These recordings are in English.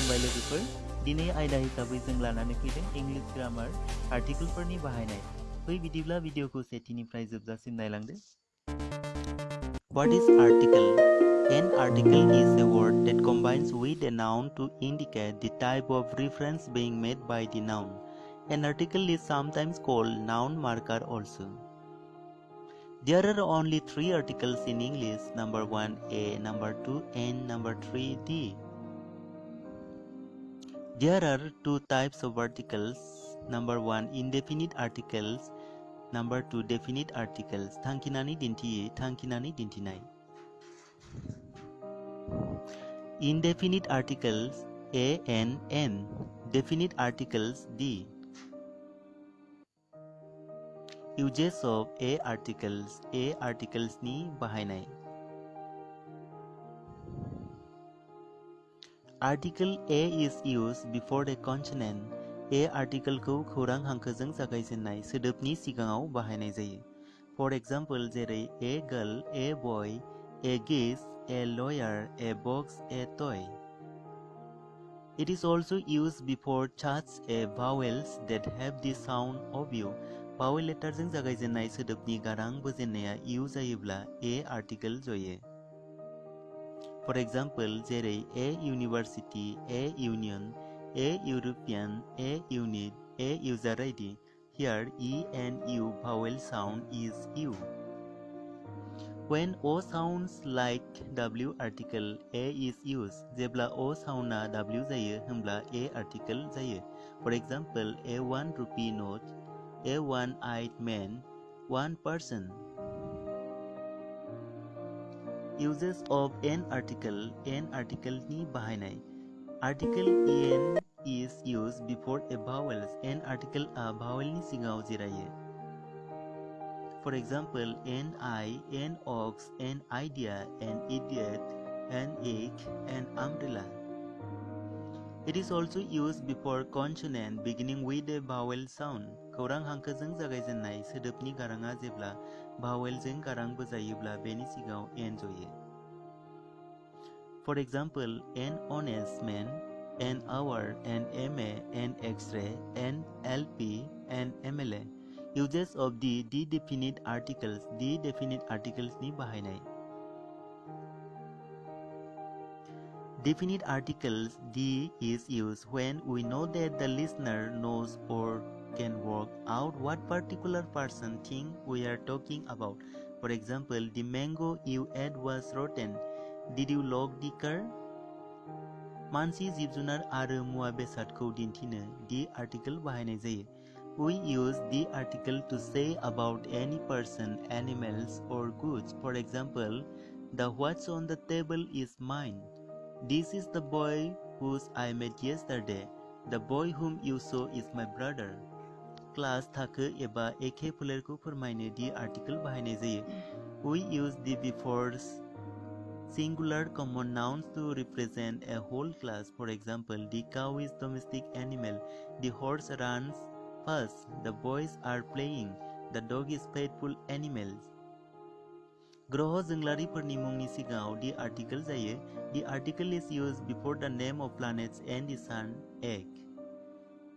खुलुमबाय लोगोफोर दिनै आयदा हिसाबै जों लानानै फैदों इंलिश ग्रामार आर्टिकलफोरनि बाहायनाय फै बिदिब्ला भिडिअखौ सेथिनिफ्राय जोबजासिम नायलांदो What is article? An article is a word that combines with a noun to indicate the type of reference being made by the noun. An article is sometimes called noun marker also. There are only 3 articles in English, number 1 A, number 2 N, number 3 D. There are 2 types of articles, number 1 indefinite articles, number 2 definite articles. थांखिनानै दिन्थियै थांखिनानै दिन्थिनाय. Indefinite articles A, N, N. Definite articles D. Uses of A articles ni bahainai. Article A is used before a consonant. A article को खौरां हांखोजों जागायजेननाय सोदोबनि सिगाङाव बाहायनाय जायो. For example, जेरै a girl, a boy, a geese, a lawyer, a box, a toy. It is also used before such a vowels that have the sound of U. Vowel letterजों जागायजेननाय सोदोबनि गारां बोजेननाया U जायोब्ला A article जयो. For example, जेरै a university, a union, a European, a unit, a user ID. Here E and U vowel sound is U. When O sounds like W article, A is used. जेब्ला O soundआ W जायो होमब्ला A article जायो. For example, a 1 rupee note, a one-eyed man, one person. Uses of an article ni bahainai. Article en is used before a vowels. An article a vowel ni singaw jirayo. For example, an eye, an ox, an idea, an idiot, an egg, an umbrella. It is also used before consonant beginning with a vowel sound. खौरां हांखोजों जागायजेननाय सोदोबनि गाराङा जेब्ला भावेलजों गारां बोजायोब्ला बेनि सिगाङाव n जयो. For example, an honest man, an hour, an MA, an X-ray, an LP, an MLA. Uses of the definite articles. The definite articles ni bahainai. Definite articles D is used when we know that the listener knows or can work out what particular person thing we are talking about. For example, the mango you ate was rotten. Did you lock the car? मानसि जिब-जुनार आरो मुवा बेसादखौ दिन्थिनो the article बाहायनाय जायो. We use the article to say about any person, animals or goods. For example, the what's on the table is mine. This is the boy whose I met yesterday. The boy whom you saw is my brother. Class थाखो एबा एखे फोलेरखौ फोरमायनो the article बाहायनाय जायो. We use the before singular common nouns to represent a whole class. For example, the cow is domestic animal. The horse runs fast. The boys are playing. The dog is faithful animals. ग्रह जोंलारिफोरनि मुंनि सिगाङाव the article जायो. The article is used before the name of planets and the sun, egg.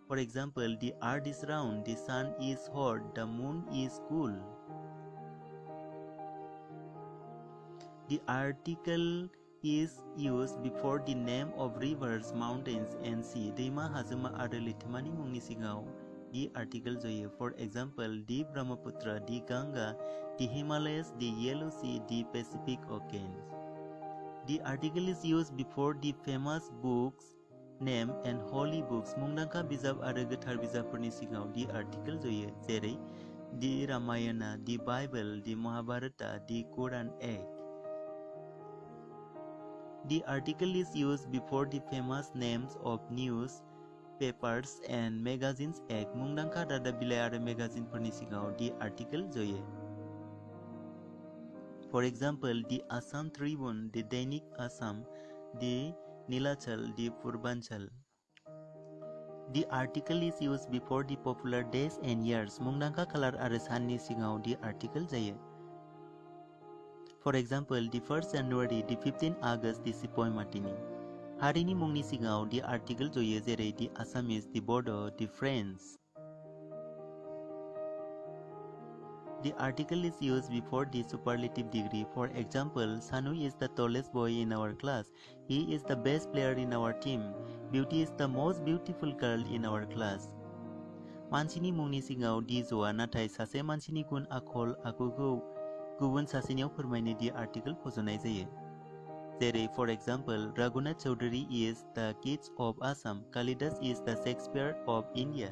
For example, the earth is round, the sun is hot, the moon is cool. The article is used before the name of rivers, mountains and sea. दैमा हाजोमा आरो लैथोमानि मुंनि सिगाङाव the article जयो. For example, the Brahmaputra, the Ganga, the Himalayas, the Yellow Sea, the Pacific Oceans. The article is used before the famous books name and holy books. मुंदांखा बिजाब आरो गोथार बिजाबफोरनि सिगाङाव the article जयो. जेरै the Ramayana, the Bible, the Mahabharata, the Quran egg. The article is used before the famous names of news papers and magazines egg. मुंदांखा रादाब बिलाइ आरो मेगाजिनफोरनि सिगाङाव the article जयो. For example, the Assam Tribune, the Dainik Assam, the Nilachal, the Purbanchal. The article is used before the popular days and years. मुंदांखा खालार आरो साननि सिगाङाव the article जायो. For example, the 1st January, the 15th August, the Sepoy Matini. हारिनि मुंनि सिगाङाव the article जयो जेरै the Assamese, the Bodo, the French. The article is used before the superlative degree. For example, Sanu is the tallest boy in our class. He is the best player in our team. Beauty is the most beautiful girl in our class. मानसिनि मुंनि सिगाङाव the ज'आ नाथाय सासे मानसिनि गुन आखल आखुखौ गुबुन सासेनियाव फोरमायनो the article फज'नाय जायो। जेरै for example, Raghunath Chaudhary is the Keats of Assam. Kalidas is the Shakespeare of India.